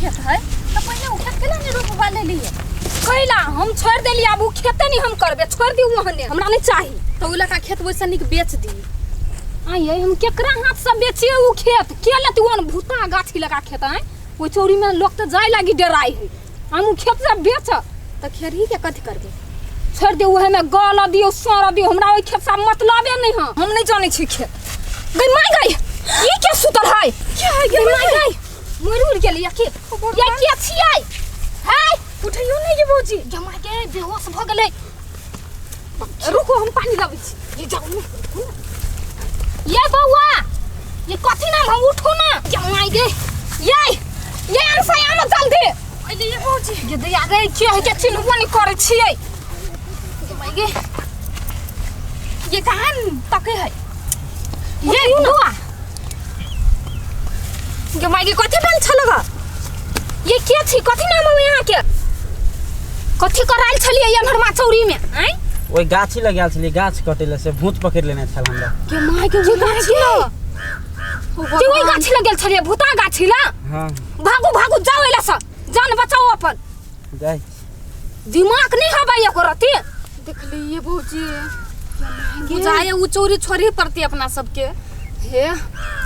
खेत है तो पहले उ खेत केला नहीं रोपवा ले लिए कैला हम छोड़ देली अब उ खेते नहीं हम करबे छोड़ दी वहने हमरा नहीं चाहिए तो उ लका खेत वैसे निक बेच दी आइए हम केकरा हाथ से बेचिए उ खेत के लेती वन भूता गाछी लगा खेत है ओ चौरी में लोग तो जाय लागी डराई है हम उ खेत से बेच तो खेरही के कथि करबे छोड़ दे उहे में गाल दियो सर दियो हमरा ओइ खेत से मतलबे नहीं है हम नहीं जाने छी खेत गई माय गई ये क्या सुतल है क्या है गई माय गई मर गेली या के छियै है उठियो नहीं ये भौजी जमा के बेहोश भ गेलै रुको हम पानी लाबै छी ये जाऊ ये बौआ ये कथि नाम हम उठो ना जमा गे ये अंसाया न जल्दी अइले ये भौजी ये दया गे के है के चिन्हबो नहीं करे छियै जमा गे ये कहां तके है ये बुआ जमा गे कथि बन छलगा ये के छी कथि नाम है यहाँ के कथि कराइल छलिए एनहरमा चौरी में आइ ओइ गाछी लगाल छलिए गाछ कटेले से भूत पकड़ लेने छल हमरा के माय के वो गाछी के ओइ गाछी लगाल छलिए भूता गाछी ला हां भागू भागू जाओ एला स जान बचाओ अपन जाई दिमाग नहीं हबा एको रती देख लिए भौजी बुझाए उ चोरी छोरी पड़ती अपना सबके हे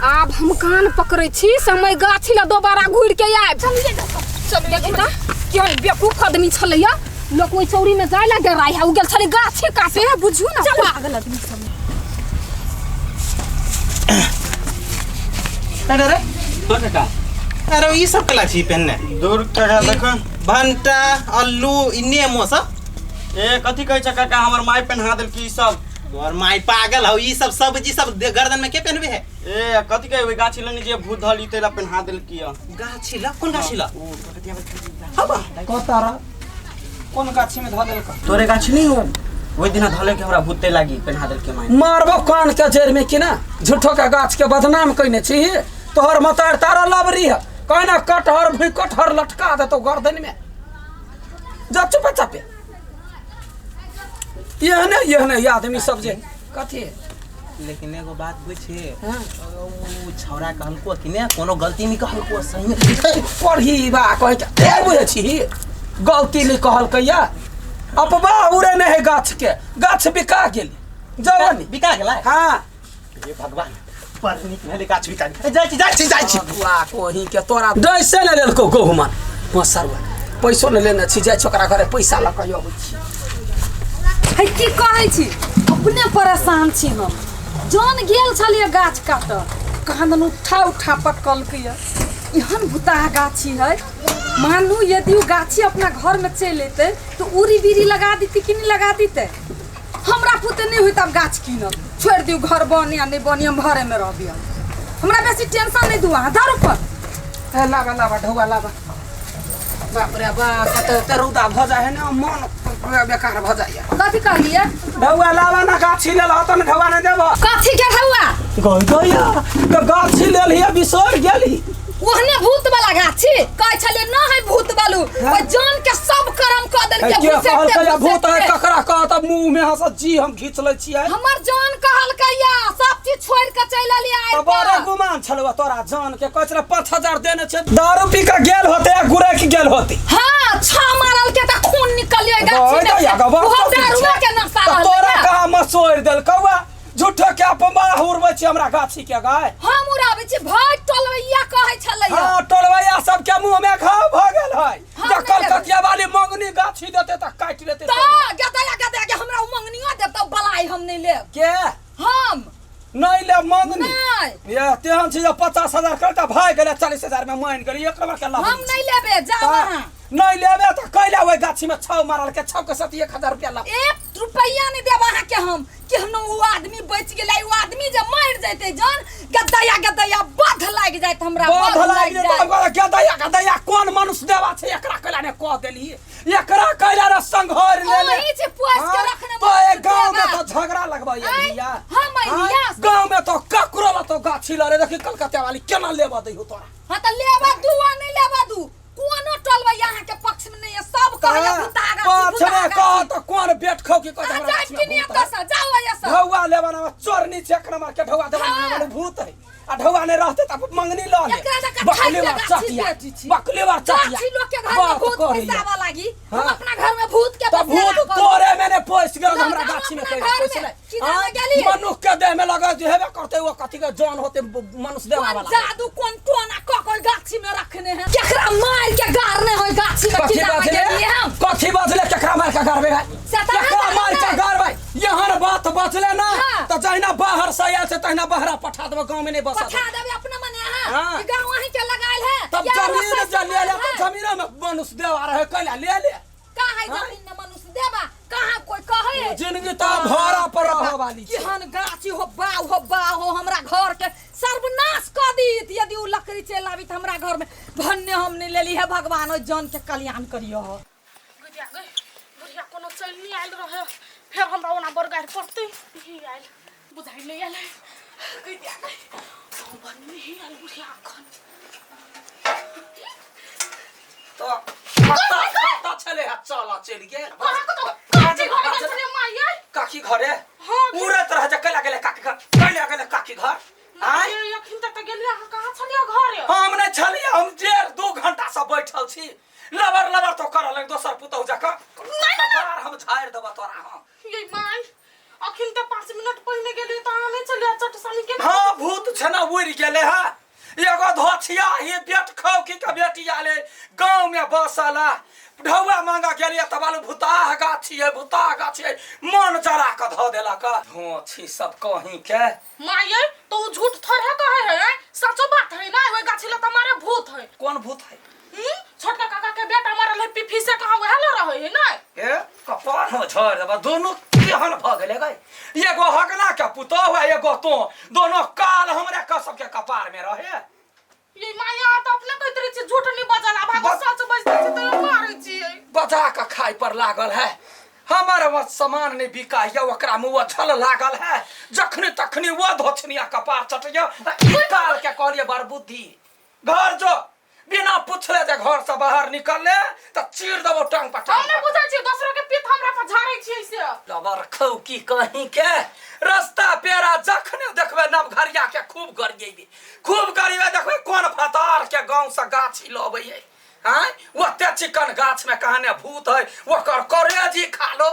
आब हम कान पकड़े छी समय गाछी ला दोबारा घुर के आब चलिए बेटा क्यों बेवकूफ आदमी छलैया लोग ओइ चौरी में जाय लगे राय है उ गेल छले गाछी काटे बुझू ना पागल आदमी सब अरे तो काका अरे ई सब कला छी पहनने दूर काका देखो भंटा आलू इन्ने मोसा ए कथि कहै छ काका हमर माय पहना देल की सब और माय पागल हो ई सब सब्जी सब गर्दन में के पहनबे है ए कथि कहै ओइ गाछी लनी जे भूत धली तेला पहना देल की गाछी ला कौन गाछी ला हबा कोतारा कोन गाछी में ध देल का तोरे गाछी नहीं हो ओइ दिन धले के हमरा भूते लागी पहना देल के माय मारबो कान के जड़ में कि ना झूठो के गाछ के बदनाम कइने छी तोहर मतार तारा लबरी है कहना कटहर भी कटहर लटका दे तो गर्दन में जा चुप चापे ये आदमी सब जे कथि लेकिन एगो बात पूछे हां उ छौरा कहलको कि ने कोनो गलती नहीं कहलको सही में पढ़ी बा कह के ए बुझे छी गलती नहीं कहल कहिया अपबा उड़े नहीं है गाछ बिका गेली जवानी बिका गेला हां ये भगवान पर निक भेले गाछ बिका जाय छी वाह कोही के तोरा दैसे न लेलको गहुमन मसरवा पैसो न लेने छी जाय छोकरा घरे पैसा ल कहियो अबै छी है की कहै छी अपने परेशान छी हम जान गेल छलिए गाछ काट कहां उठा पटकल के एहन भूता गाछी है मानू यदि गाछी अपना घर में चल लेते तो उरी बीरी लगा देती कि नहीं लगा देते हमरा पुते नहीं हुई तब गाछ कीनब छोड़ दियो घर बने या नहीं बने हम घरे में रहबी हमरा बेसी टेंशन नहीं दुआ दारू पर लावा ढौआ लावा बाप रे बाप कते तरुदा भ जाय है ना मन बेकार भ जाय कथि कहलिए ढौआ लावा ना गाछी ले ल त ढौआ न देबो कथि के ढौआ गया तो गाछी ले लिया बिसर गेली ओहने भूत वाला गाछी कहै छले न है भूत बालू ओ जान के सब कर्म क देल के के कहल के भूत है ककरा कह त मुंह में हंस जी हम खींच ले छियै हमर जान कहल के या सब चीज छोड़ के चल आली आइ बड़ा गुमान छलवा तोरा जान के कहै छले 5000 देने छै दारू पी के गेल होते गुरे के गेल होती हां छ मारल के त खून निकलिए गाछी में वो दारू के नशा रहल तोरा कहा मसोड़ देल कौवा झूठो के अपमा उड़बै छी हमरा गाछी के गाय हम उड़ाबै छी भाई टोलवैया कहै छलै हां टोलवैया सब के मुंह में घाव भ गेल है जकर ककिया वाली मंगनी गाछी देते त काट लेते त गदया के हमरा मंगनिया देब त बलाई हम नहीं लेब के हम नहीं ले मंगनी नहीं ये तेहन चीज 50000 करता भाई गेले 40000 में मान गेली एक बार के लाभ हम नहीं लेबे जाओ वहां नहीं लेबे त कैला ओइ गाछी में छौ मारल के छौ के साथ 1000 रुपया लाभ 1 रुपया नहीं देब अहाँ के हम कि हम वो आदमी बच गेलै वो आदमी जे मर जैते जान गदया बाध लाग जात हमरा बाध लाग जात गदया कोन मनुष्य देवा छै एकरा कैला ने कह देली एकरा कैला रे संघर ले ले ओही जे पोस के रखने तो ए गांव में तो झगड़ा लगबै लिया हम लिया गांव में तो ककरो ला तो गाछी ला रे देखि कलकत्ता वाली केना लेबा दई हो तोरा हां त लेबा दू आ नहीं लेबा दू कोनो टोलबा यहाँ के पक्ष में नहीं है सब कहया भूतागा कह तो कोन बेट खौ की कह हमरा जाओ ऐसा जाओ ऐसा ढौआ लेबा ना चोरनी चेकना मार के ढौआ देबा ना भूत है आ ढौआ ने रहते तब मंगनी ल ले एकरा जका बकलेवा खाइते चटिया गाछी बेटी छी। बकलेवा चटिया गाछी लोग के घर में भूत पैसावा लागी हम हाँ। अपना घर में भूत के तब बसेरा भूत करू। तोरे मैंने पोस गयो लो, हमरा हम गाछी में अपना कहीं घर पोस में ले किधर में गेलिए? मनुष्य के देह में लगा जो हेबे करते वो कथी के जान होते मनुष्य देह कौन वाला जादू कौन टोना कोई गाछी में रखने हैं केकरा मार के गारने हो गाछी में कथी किधर में गेलिए बाजले हम कथी बाजले केकरा मार के गारबे भाई सता केकरा मार के गारबे यहर बात बचले ना हाँ। तो जहिना बाहर से आयल से तहिना बहरा पठा देबे गांव में नहीं बसा पठा देबे अपना मने हाँ। हां गांव वहीं के लगाइल है तब या जमीन रसोई जे ले ले सामान तो है? जमीन में मनुष्य देह आ रहे कैला ले ले का है हाँ। जमीन में मनुष्य देबा कहां कोई कहे जिंदगी तो भरा पर रह वाली छै केहन गाछी हो बाऊ हमरा घर के सर्वनाश क दीत यदि उ लकड़ी चल आबी त हमरा घर में भन्ने हम नहीं लेली है भगवान ओ जन के कल्याण करियो हो गुड़िया गई गुड़िया कोनो चल नहीं आयल रहे फिर हमरा ओना बरगार पड़ते ही आयल बुझाई नहीं आयल गुड़िया गई हम बन नहीं आयल गुड़िया खन तो पता चले चला चल गेल कहां को तो काची घर में चले माई आई काकी घरे हाँ, पूरे तरह से कैला गेले काकी घर कैला गेले काकी घर आय ये यखिन तक गेलिया कहां छलिया घर हम नहीं छलिए हम जेर 2 घंटा से बैठल छी लबर लबर तो कर लग दोसर पुतौ जाका बार हम झाड़ देबा तोरा हम ये माई अखिन त 5 मिनट पहले गेली त आने चलिया चटसानी के हां भूत छना उड़ गेले हा एगो धोछिया ही पेट खौकी के बेटी आले गांव में बसला ढौआ मांगा गेलिए तबाल भूता गाछी है मन जरा के ध देलक धोछी सब कहीं के माई तो झूठ थोड़ा कहे है सच बात है ना ओए गाछी ल तुम्हारे भूत है कौन भूत है छोटका काका के बेटा मारल है पिफी से कहां वहला रहे है ना ए कपार में झड़ देबा दोनों केहन भ गेले गई एगो हगना के पुतौ है एगो तो दोनों काल हमरे कसम के कपार में रहे ये माया तो अपने कोई तरह से झूठ नहीं बजला भागो सच बजते से तो मारै छी बजा के खाय पर लागल है हमारे वो सामान नहीं बिका है ओकरा में वो छल लागल है जखनी तखनी वो धोछनिया कपार चटिया काल के कहलिए बड़ बुद्धि घर जो बिना पूछले जे घर से बाहर निकलले त चीर देबो टांग पर हम नहीं बुझै छी दूसरा के पित हमरा पर झाड़ै छी ऐसे लबर खौ की कहीं के रास्ता पेरा जखने देखबे नव घरिया के खूब गरिबे देखबे कोन फतार के गांव से गाछी लबै है हां ओते चिकन गाछ में कहने भूत है ओकर करेजी खा लो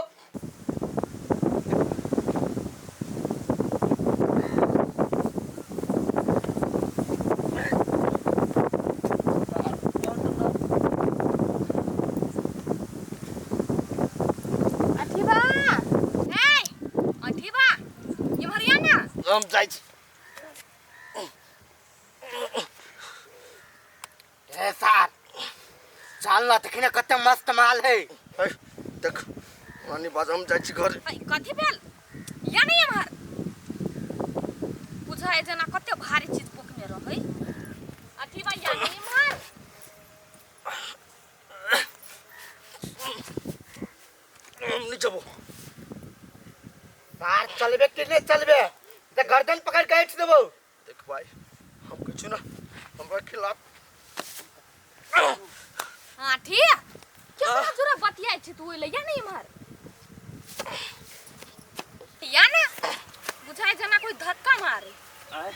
अठीबा ए अठीबा ये भरिया ना हम जाइ छी ए सार चल ना देखने कते मस्त माल है देख मानी बाज हम जाइ छी घर कथी भेल या नहीं हमार बुझाए जना कते भारी चीज पोकने रहै अठीबा या नहीं हमार हम नहीं जबो बाहर चलबे कि नहीं चलबे ते गर्दन पकड़ के हट देबो देख भाई हम कुछ ना हमरा खिलाफ हां ठीक क्या जुरा बतिया छी तू ले या नहीं हमार या ना बुझाए जना कोई धक्का मारे आय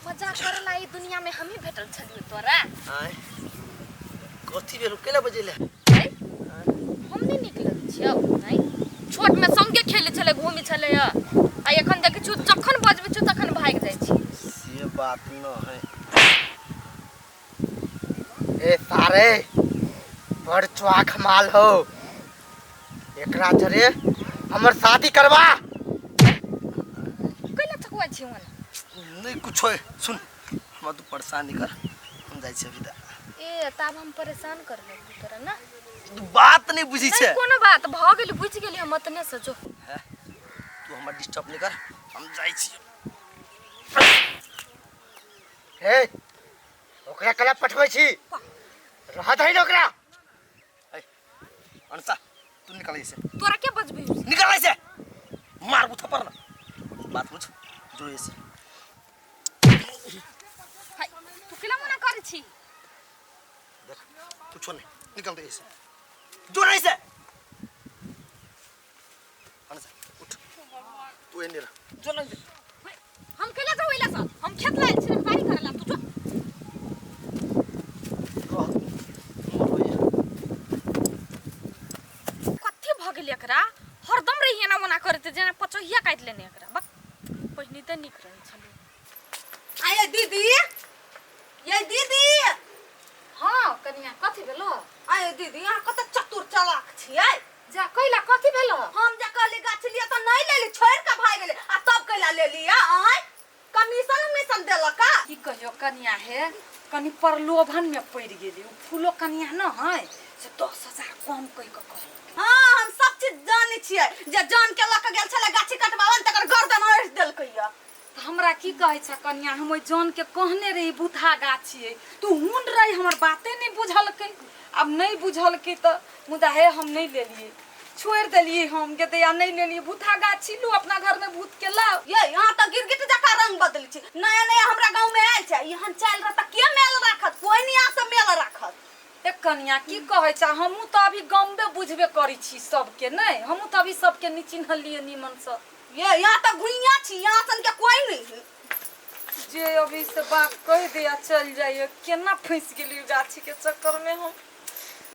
मजाक करला ई दुनिया में हम ही भेटल छलिए तोरा आय कथी बेर केला बजेले हम नहीं निकलल छियौ नहीं छोट में संगे खेले चले घूमे चले आ एखन देखे छु जखन बजबे छु तखन भाग जाय छी से बात न है ए सारे बड़ चौक माल हो एकरा जरे हमर शादी करवा कैला चकवा छी मन नहीं कुछ है सुन हम तू परेशान नहीं कर हम जाइ छी अभी ए तब हम परेशान कर ले तोरा ना तू बात नहीं बुझी छे नहीं कोनो बात भ गेल बुझ गेली हम तने से जो है तू हमर डिस्टर्ब नहीं कर हम जाइ छी हे ओकरा कला पठबै छी रहत है न ओकरा ए अनसा तू निकल से तोरा के बजबे निकल से मार बुथा पर ना बात बुझ जो ऐसे हाय तू केला मना कर छी देख कुछ नहीं निकल दे ऐसे जो नहीं से अनसा उठ तू एने रह जो नहीं हम काम कैला से होइला सन हम खेत लायल छी बारी करेला तू जो कथि भ गेल एकरा हरदम रहिए ना मना करते जेना पचहिया काट लेने एकरा बक पहिनी त निक रहे छले आये दीदी ये दीदी हां कनिया कथि भेलो आये दीदी यहाँ कत चतुर चालाक छियै जा कैला कथि भेलो हम जा कहली गाछ लिया त नहीं लेली छोड़ के भाग गेले आ तब कैला ले लिया आय कमीशन देलक का की कहियो कनिया हे कनी प्रलोभन में पड़ गेली उ फूलो कनिया न है से 10,000 कम कहि क कहल हाँ हम सब चीज जानी छियै जे जान के लक गेल छले गाछी कटबावन तकर गर्दन ओढ़ देलकैया त हमरा की कहै छ कनिया हम ओइ जन के कहने रही बुधा गाछी तू हुंड रही हमर बाते नहीं बुझलकै अब नहीं बुझलकै त मुदा हे हम नहीं लेलिए छोड़ देलिए हम के दया नहीं लेलिए बुधा गाछी लू अपना घर में भूत के लाओ ये यहाँ त गिरगिट जका रंग बदल छी नया नया हमरा गांव में आयल छै यहाँ चल रहा त के मेल राखत कोई नहीं आ से मेल राखत ए कनिया की कहै छ हमहू त अभी गम्बे बुझबे करी छी सबके नहीं हमहू त अभी सबके नि चिन्हलिए निमन से ये यहाँ त गुइया छी यहाँ सन के कोई नहीं जे अभी से बात कह दिया चल जाइए केना फंस गेली गाछी के चक्कर में हम